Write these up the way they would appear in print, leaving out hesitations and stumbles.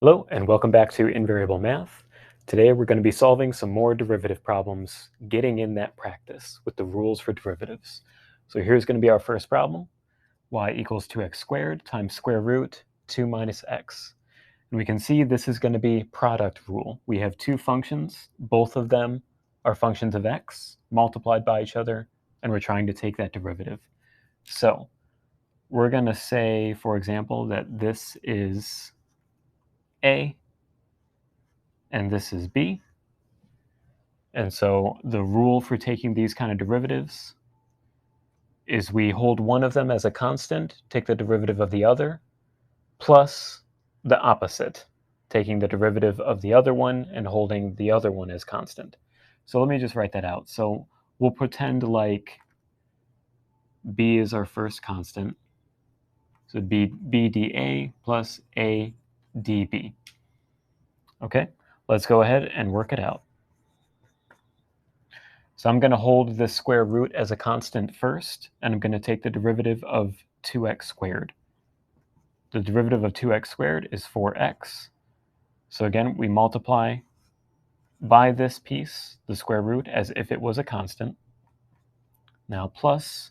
Hello, and welcome back to Invariable Math. Today we're going to be solving some more derivative problems, getting in that practice with the rules for derivatives. So here's going to be our first problem. Y equals 2x squared times square root 2 minus x. And we can see this is going to be product rule. We have two functions. Both of them are functions of x multiplied by each other, and we're trying to take that derivative. So we're going to say, for example, that this is a, and this is b. And so the rule for taking these kind of derivatives is we hold one of them as a constant, take the derivative of the other, plus the opposite, taking the derivative of the other one and holding the other one as constant. So let me just write that out. So we'll pretend like b is our first constant. So it'd be b dA plus a dB. Okay, let's go ahead and work it out. So I'm going to hold this square root as a constant first, and I'm going to take the derivative of 2x squared. The derivative of 2x squared is 4x. So again, we multiply by this piece, the square root, as if it was a constant. Now plus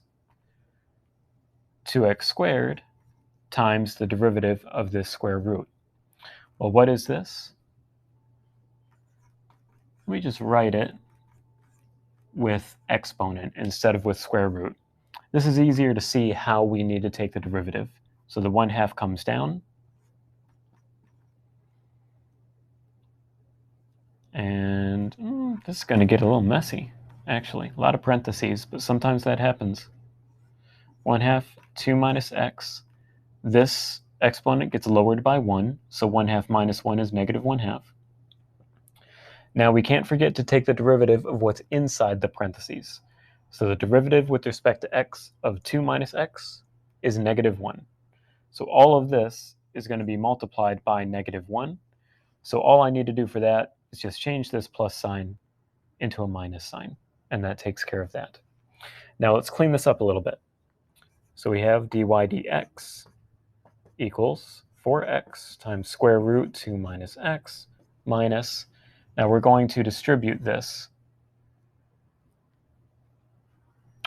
2x squared times the derivative of this square root. Well, what is this? We just write it with exponent instead of with square root. This is easier to see how we need to take the derivative. So the 1/2 comes down, and this is going to get a little messy, actually. A lot of parentheses, but sometimes that happens. 1/2, 2 minus x. This exponent gets lowered by 1, so 1/2 minus 1 is negative 1/2. Now we can't forget to take the derivative of what's inside the parentheses. So the derivative with respect to x of 2 minus x is negative 1. So all of this is going to be multiplied by negative 1. So all I need to do for that is just change this plus sign into a minus sign, and that takes care of that. Now let's clean this up a little bit. So we have dy dx equals 4x times square root 2 minus x minus, now we're going to distribute this.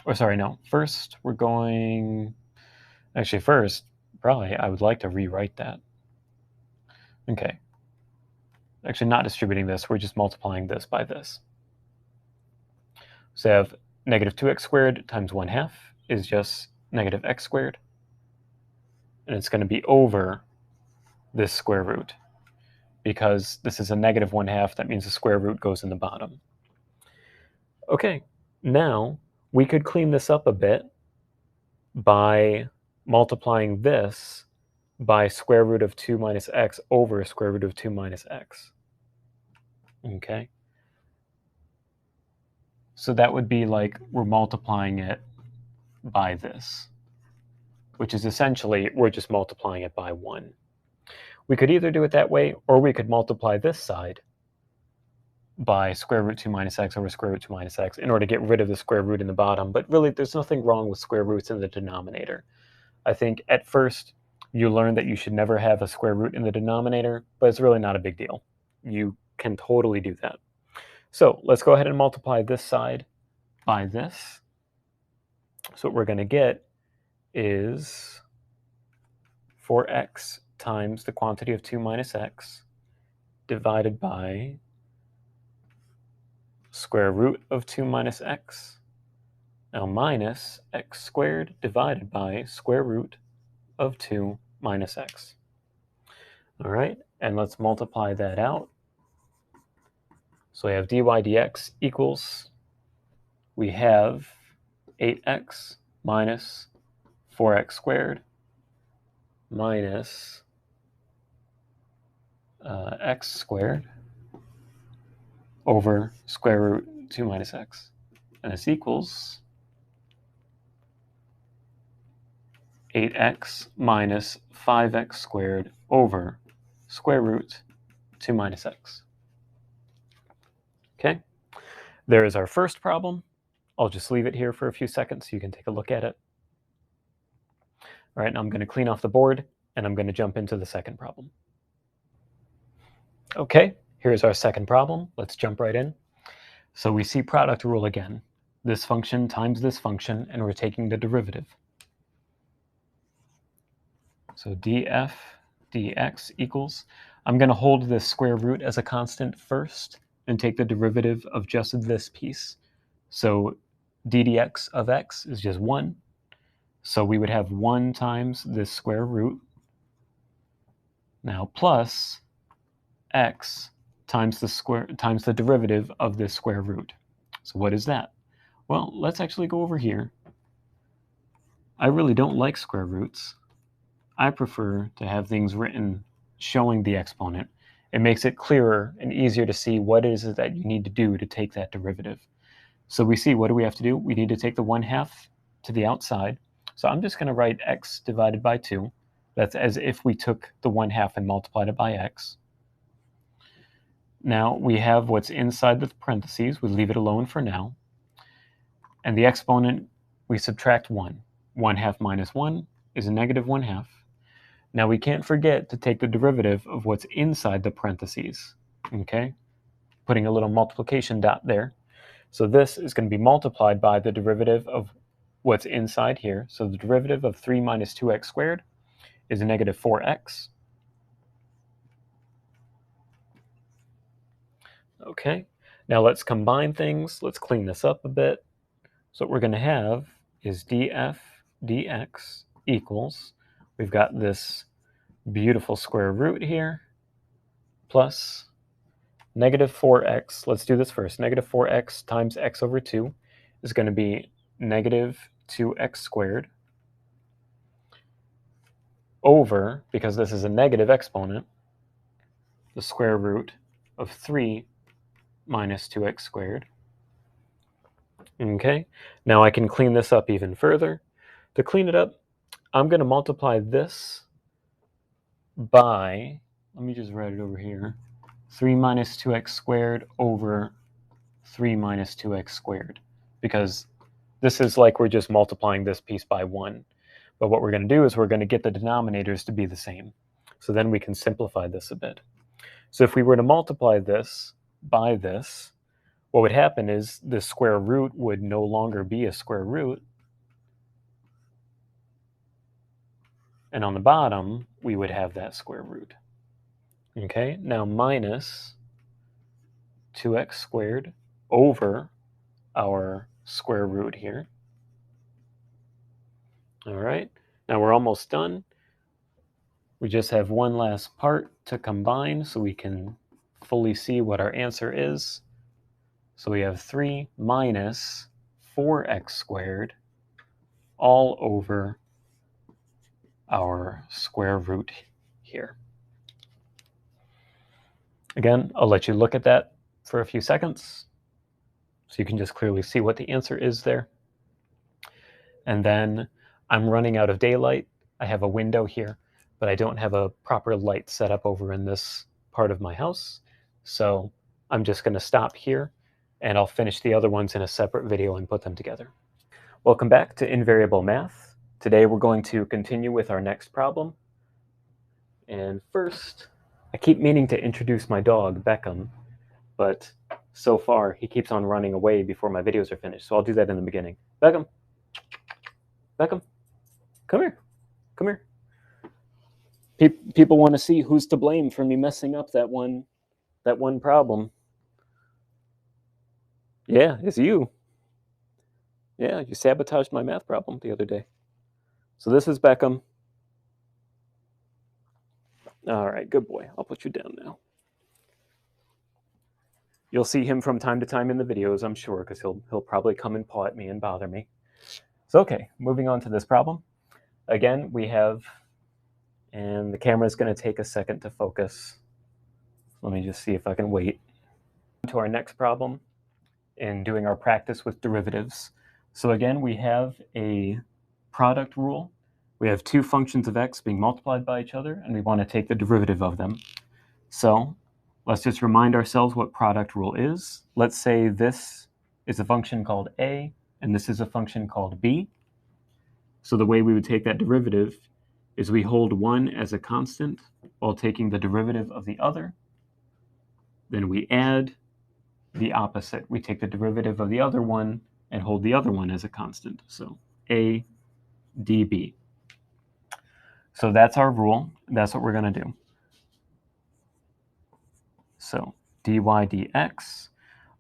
Or sorry, no, first we're going, actually first, probably I would like to rewrite that. Okay. Actually not distributing this, we're just multiplying this by this. So I have negative 2x squared times 1/2 is just negative x squared. And it's going to be over this square root. Because this is a negative 1/2, that means the square root goes in the bottom. Okay, now we could clean this up a bit by multiplying this by square root of 2 minus x over square root of 2 minus x. Okay. So that would be like we're multiplying it by this, which is essentially we're just multiplying it by 1. We could either do it that way, or we could multiply this side by square root 2 minus x over square root 2 minus x in order to get rid of the square root in the bottom. But really, there's nothing wrong with square roots in the denominator. I think at first you learn that you should never have a square root in the denominator, but it's really not a big deal. You can totally do that. So let's go ahead and multiply this side by this. So what we're going to get is 4x times the quantity of 2 minus x divided by square root of 2 minus x, now minus x squared divided by square root of 2 minus x. All right, and let's multiply that out. So we have dy dx equals, we have 8x minus 4x squared minus x squared over square root 2 minus x. And this equals 8x minus 5x squared over square root 2 minus x. Okay, there is our first problem. I'll just leave it here for a few seconds so you can take a look at it. All right, now I'm going to clean off the board, and I'm going to jump into the second problem. Okay, here's our second problem. Let's jump right in. So we see product rule again. This function times this function, and we're taking the derivative. So df dx equals, I'm going to hold this square root as a constant first and take the derivative of just this piece. So ddx of x is just 1. So we would have 1 times this square root, now plus x times the derivative of this square root. So what is that? Well, let's actually go over here. I really don't like square roots. I prefer to have things written showing the exponent. It makes it clearer and easier to see what it is that you need to do to take that derivative. So we see, what do we have to do? We need to take the 1/2 to the outside. So I'm just going to write x divided by 2. That's as if we took the 1/2 and multiplied it by x. Now we have what's inside the parentheses. We leave it alone for now. And the exponent, we subtract 1. 1/2 minus 1 is a negative 1/2. Now we can't forget to take the derivative of what's inside the parentheses, okay? Putting a little multiplication dot there. So this is going to be multiplied by the derivative of what's inside here. So the derivative of 3 minus 2x squared is a negative 4x. Okay, now let's combine things. Let's clean this up a bit. So what we're going to have is df dx equals, we've got this beautiful square root here, plus negative 4x. Let's do this first. Negative 4x times x over 2 is going to be negative 2x squared over, because this is a negative exponent, the square root of 3 minus 2x squared. Okay, now I can clean this up even further. To clean it up, I'm going to multiply this by, let me just write it over here, 3 minus 2x squared over 3 minus 2x squared, because this is like we're just multiplying this piece by 1. But what we're going to do is we're going to get the denominators to be the same. So then we can simplify this a bit. So if we were to multiply this by this, what would happen is the square root would no longer be a square root. And on the bottom, we would have that square root. Okay, now minus 2x squared over our square root here. All right, now we're almost done. We just have one last part to combine so we can fully see what our answer is. So we have 3 minus 4x squared all over our square root here. Again, I'll let you look at that for a few seconds so you can just clearly see what the answer is there. And then I'm running out of daylight. I have a window here, but I don't have a proper light set up over in this part of my house. So I'm just going to stop here, and I'll finish the other ones in a separate video and put them together. Welcome back to Invariable Math. Today we're going to continue with our next problem. And first, I keep meaning to introduce my dog, Beckham, but so far he keeps on running away before my videos are finished, so I'll do that in the beginning. Beckham, Beckham, come here, come here. People want to see who's to blame for me messing up that one problem. Yeah, it's you. Yeah, you sabotaged my math problem the other day. So this is Beckham. All right, good boy. I'll put you down now. You'll see him from time to time in the videos, I'm sure, because he'll probably come and paw at me and bother me. So okay, moving on to this problem. Again, we have, and the camera is going to take a second to focus. Let me just see if I can wait. To our next problem in doing our practice with derivatives. So again, we have a product rule. We have two functions of x being multiplied by each other, and we want to take the derivative of them. So let's just remind ourselves what product rule is. Let's say this is a function called a, and this is a function called b. So the way we would take that derivative is we hold one as a constant while taking the derivative of the other. then we add the opposite. We take the derivative of the other one and hold the other one as a constant. So a db. So that's our rule. That's what we're going to do. So dy dx.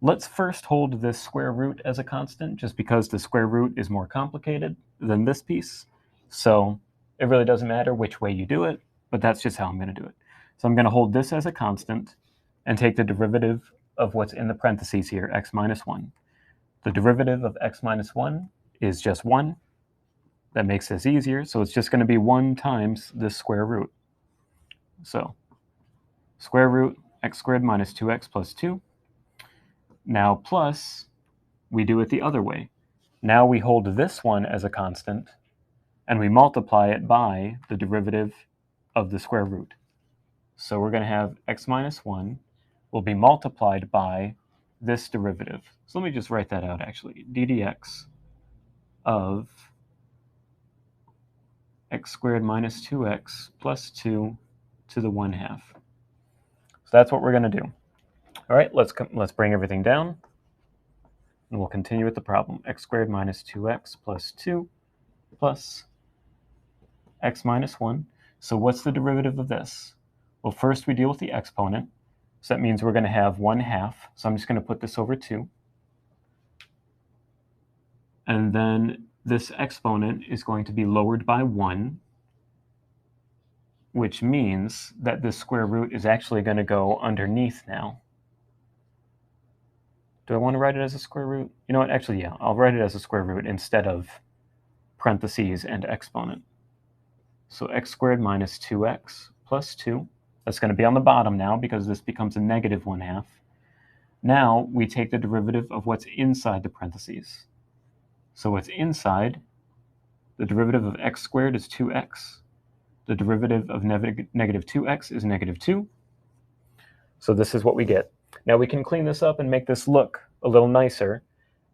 Let's first hold this square root as a constant, just because the square root is more complicated than this piece. So it really doesn't matter which way you do it, but that's just how I'm going to do it. So I'm going to hold this as a constant and take the derivative of what's in the parentheses here, x minus 1. The derivative of x minus 1 is just 1. That makes this easier, so it's just going to be 1 times this square root. So square root x squared minus 2x plus 2. Now plus, we do it the other way. Now we hold this one as a constant, and we multiply it by the derivative of the square root. So we're going to have x minus 1 will be multiplied by this derivative. So let me just write that out actually. d dx of x squared minus 2x plus 2 to the 1/2. So that's what we're going to do. All right, let's bring everything down, and we'll continue with the problem. X squared minus 2x plus 2 plus x minus 1. So what's the derivative of this? Well, first we deal with the exponent. So that means we're going to have 1/2. So I'm just going to put this over 2. And then this exponent is going to be lowered by 1, which means that this square root is actually going to go underneath now. Do I want to write it as a square root? You know what? Actually, yeah, I'll write it as a square root instead of parentheses and exponent. So x squared minus 2x plus 2. That's going to be on the bottom now because this becomes a negative 1/2. Now we take the derivative of what's inside the parentheses. So what's inside, the derivative of x squared is 2x. The derivative of negative 2x is negative 2. So this is what we get. Now we can clean this up and make this look a little nicer,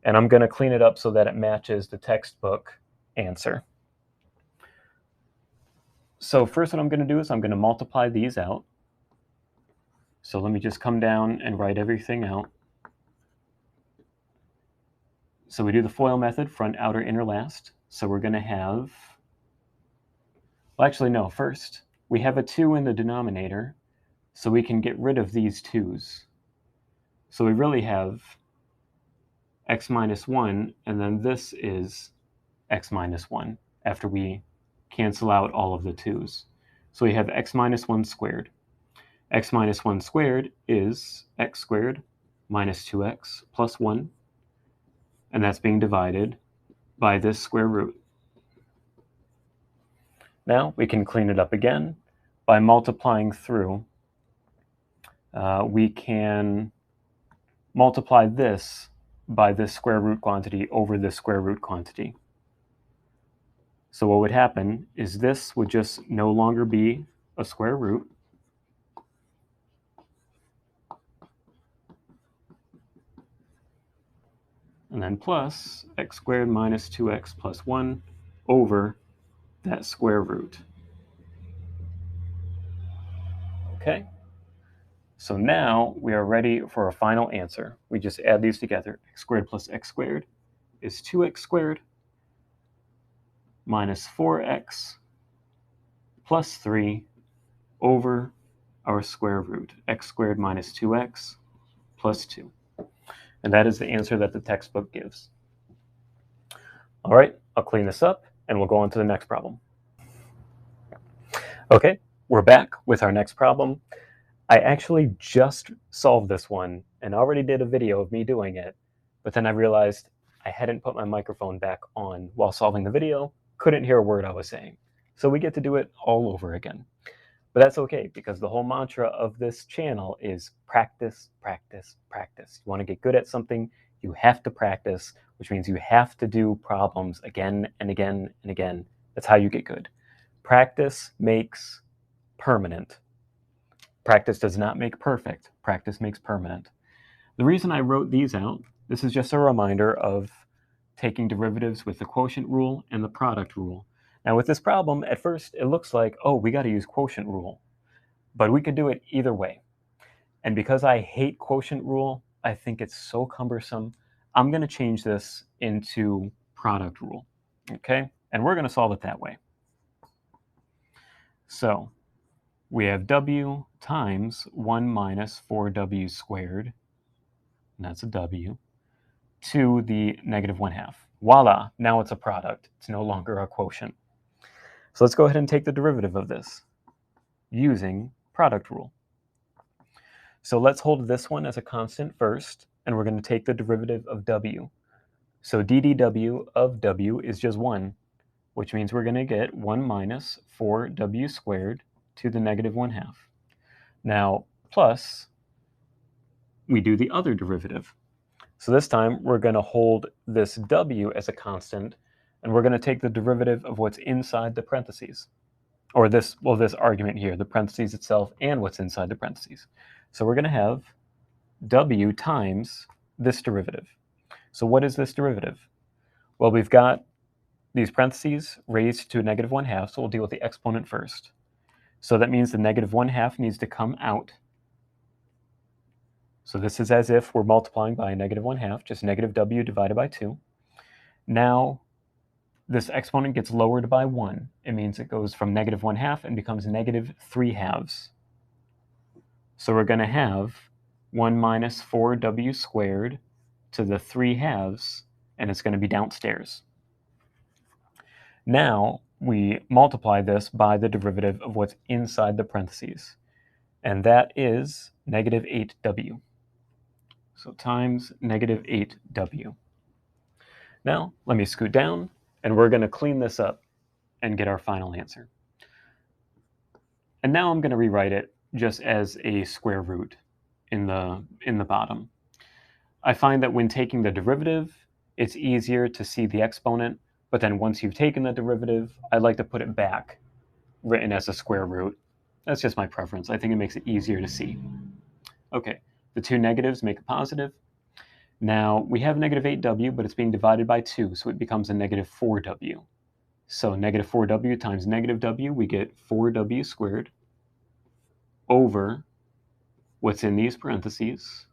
and I'm going to clean it up so that it matches the textbook answer. So first what I'm going to do is I'm going to multiply these out. So let me just come down and write everything out. So we do the FOIL method, front, outer, inner, last. So we're going to have, well actually no, first we have a 2 in the denominator, so we can get rid of these 2's. So we really have x minus 1, and then this is x minus 1 after we cancel out all of the 2's. So we have x minus 1 squared. X minus 1 squared is x squared minus 2x plus 1, and that's being divided by this square root. Now we can clean it up again by multiplying through. We can multiply this by this square root quantity over this square root quantity. So what would happen is this would just no longer be a square root. And then plus x squared minus 2x plus 1 over that square root. Okay, so now we are ready for a final answer. We just add these together. X squared plus x squared is 2x squared minus 4x plus 3 over our square root, x squared minus 2x plus 2. And that is the answer that the textbook gives. All right, I'll clean this up and we'll go on to the next problem. Okay, we're back with our next problem. I actually just solved this one and already did a video of me doing it, but then I realized I hadn't put my microphone back on while solving the video, couldn't hear a word I was saying. So we get to do it all over again. But that's okay, because the whole mantra of this channel is practice, practice, practice. You want to get good at something, you have to practice, which means you have to do problems again and again and again. That's how you get good. Practice makes permanent. Practice does not make perfect. Practice makes permanent. The reason I wrote these out, this is just a reminder of taking derivatives with the quotient rule and the product rule. Now with this problem, at first it looks like, oh, we got to use quotient rule. But we could do it either way. And because I hate quotient rule, I think it's so cumbersome, I'm going to change this into product rule, okay? And we're going to solve it that way. So we have w times 1 minus 4w squared, and that's a w, to the negative 1/2. Voila, now it's a product. It's no longer a quotient. So let's go ahead and take the derivative of this using product rule. So let's hold this one as a constant first, and we're going to take the derivative of w. So ddw of w is just 1, which means we're going to get 1 minus 4w squared to the negative 1/2. Now, plus, we do the other derivative. So this time, we're going to hold this w as a constant, and we're going to take the derivative of what's inside the parentheses. Or this argument here, the parentheses itself and what's inside the parentheses. So we're going to have w times this derivative. So what is this derivative? Well, we've got these parentheses raised to a negative 1/2, so we'll deal with the exponent first. So that means the negative 1/2 needs to come out. So this is as if we're multiplying by a negative 1/2, just negative w divided by 2. Now, this exponent gets lowered by 1. It means it goes from negative 1/2 and becomes negative 3/2. So we're going to have 1 minus 4w squared to the 3/2, and it's going to be downstairs. Now, we multiply this by the derivative of what's inside the parentheses, and that is negative 8w. So times negative 8w. Now, let me scoot down, and we're going to clean this up and get our final answer. And now I'm going to rewrite it just as a square root in the bottom. I find that when taking the derivative, it's easier to see the exponent, but then once you've taken the derivative, I like to put it back, written as a square root. That's just my preference. I think it makes it easier to see. Okay, the two negatives make a positive. Now, we have negative 8w, but it's being divided by 2, so it becomes a negative 4w. So negative 4w times negative w, we get 4w squared over what's in these parentheses.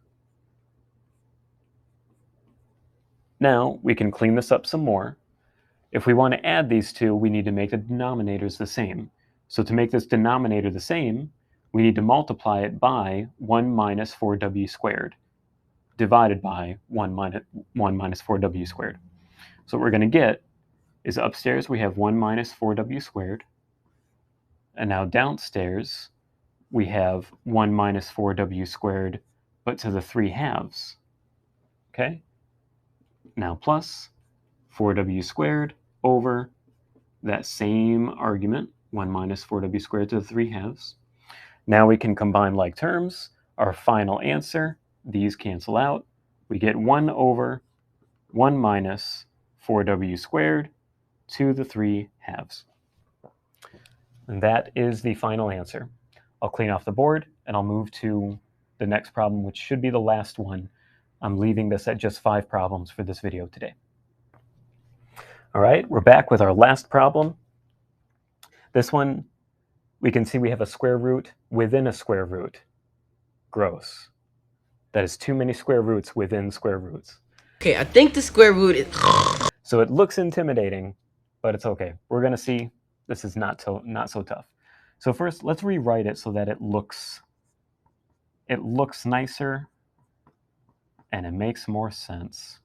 Now, we can clean this up some more. If we want to add these two, we need to make the denominators the same. So to make this denominator the same, we need to multiply it by 1 minus 4w squared, divided by 1 minus 4w squared. So what we're going to get is upstairs we have 1 minus 4w squared, and now downstairs we have 1 minus 4w squared, but to the 3/2. Okay? Now plus 4w squared over that same argument, 1 minus 4w squared to the 3/2. Now we can combine like terms. Our final answer, these cancel out. We get 1 over 1 minus 4w squared to the 3/2. And that is the final answer. I'll clean off the board and I'll move to the next problem, which should be the last one. I'm leaving this at just 5 problems for this video today. All right, we're back with our last problem. This one, we can see we have a square root within a square root. Gross. That is too many square roots within square roots. Okay, I think the square root is... So it looks intimidating, but it's okay. We're going to see this is not so tough. So first, let's rewrite it so that it looks nicer and it makes more sense.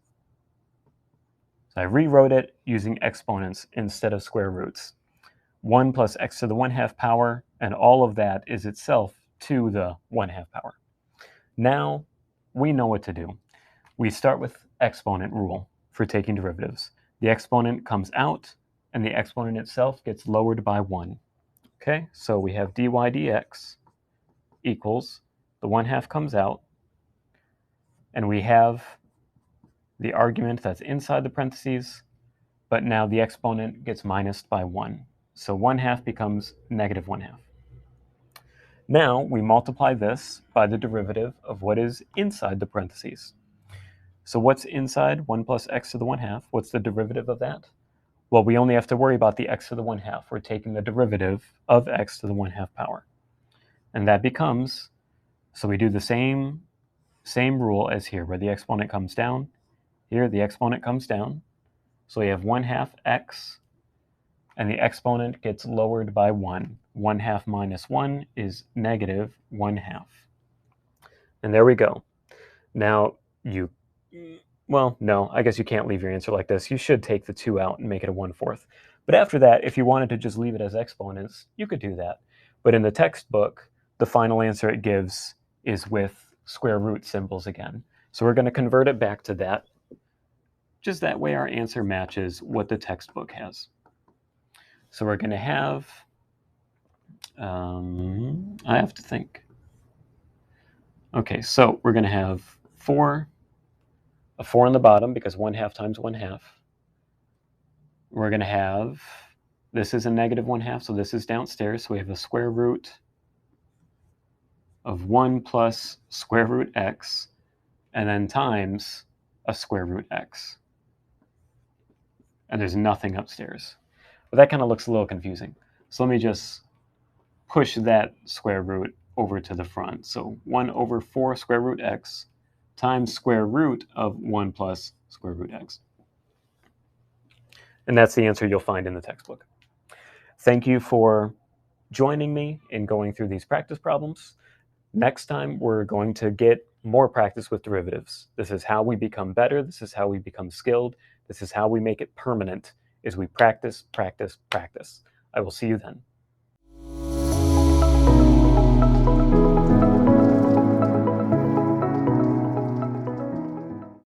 So I rewrote it using exponents instead of square roots. 1 plus x to the 1/2 power, and all of that is itself to the 1/2 power. Now, we know what to do. We start with exponent rule for taking derivatives. The exponent comes out, and the exponent itself gets lowered by 1. Okay, so we have dy dx equals, the 1/2 comes out, and we have the argument that's inside the parentheses, but now the exponent gets minused by 1. So 1/2 becomes negative 1/2. Now we multiply this by the derivative of what is inside the parentheses. So what's inside 1 plus x to the 1/2? What's the derivative of that? Well, we only have to worry about the x to the 1/2. We're taking the derivative of x to the 1/2 power. And that becomes So we do the same rule as here, where the exponent comes down. Here, the exponent comes down. So we have 1/2 x, and the exponent gets lowered by 1. 1/2 minus 1 is negative 1/2. And there we go. Now, well, no, I guess you can't leave your answer like this. You should take the 2 out and make it a 1/4. But after that, if you wanted to just leave it as exponents, you could do that. But in the textbook, the final answer it gives is with square root symbols again. So we're going to convert it back to that. Just that way our answer matches what the textbook has. So we're going to have, I have to think. Okay, so we're going to have 4, a 4 on the bottom because 1/2 times 1/2. We're going to have, this is a negative 1/2, so this is downstairs. So we have a square root of 1 plus square root x, and then times a square root x. And there's nothing upstairs. But that kind of looks a little confusing. So let me just push that square root over to the front. So 1 over 4 square root x times square root of 1 plus square root x. And that's the answer you'll find in the textbook. Thank you for joining me in going through these practice problems. Next time, we're going to get more practice with derivatives. This is how we become better. This is how we become skilled. This is how we make it permanent, is we practice, practice, practice. I will see you then.